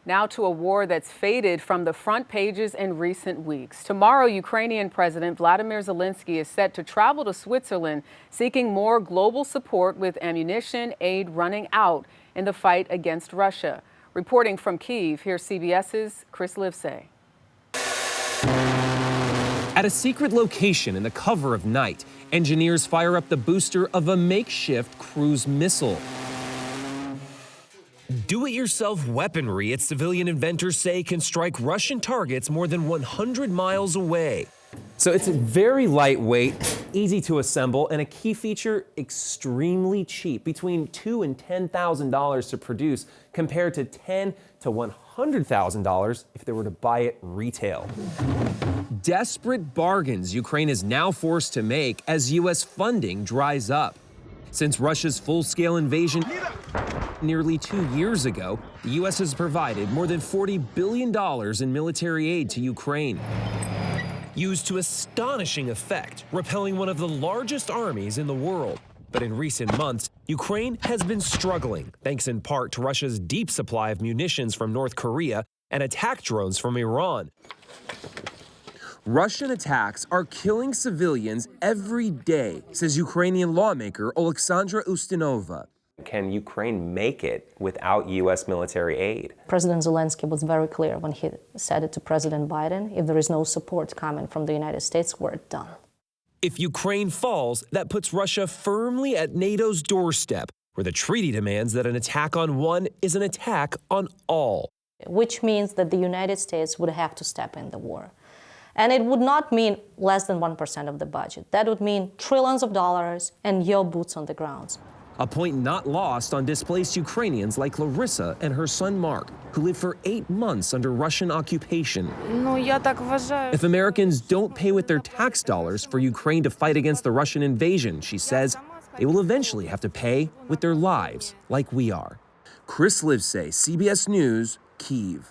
Now to a war that's faded from the front pages in recent weeks. Tomorrow, Ukrainian President Volodymyr Zelenskyy is set to travel to Switzerland, seeking more global support with ammunition aid running out in the fight against Russia. Reporting from Kyiv, here's CBS's Chris Livesay. At a secret location in the cover of night, engineers fire up the booster of a makeshift cruise missile. Do-it-yourself weaponry its civilian inventors say can strike Russian targets more than 100 miles away. So it's very lightweight, easy to assemble, and a key feature, extremely cheap, between $2,000 and $10,000 to produce, compared to $10,000 to $100,000 if they were to buy it retail. Desperate bargains Ukraine is now forced to make as U.S. funding dries up. Since Russia's full-scale invasion nearly 2 years ago, the U.S. has provided more than $40 billion in military aid to Ukraine, used to astonishing effect, repelling one of the largest armies in the world. But in recent months, Ukraine has been struggling, thanks in part to Russia's deep supply of munitions from North Korea and attack drones from Iran. Russian attacks are killing civilians every day, says Ukrainian lawmaker Oleksandra Ustinova. Can Ukraine make it without U.S. military aid? President Zelenskyy was very clear when he said it to President Biden, if there is no support coming from the United States, we're done. If Ukraine falls, that puts Russia firmly at NATO's doorstep, where the treaty demands that an attack on one is an attack on all. Which means that the United States would have to step in the war. And it would not mean less than 1% of the budget. That would mean trillions of dollars and your boots on the ground. A point not lost on displaced Ukrainians like Larissa and her son Mark, who lived for 8 months under Russian occupation. If Americans don't pay with their tax dollars for Ukraine to fight against the Russian invasion, she says, they will eventually have to pay with their lives like we are. Chris Livesay, CBS News, Kyiv.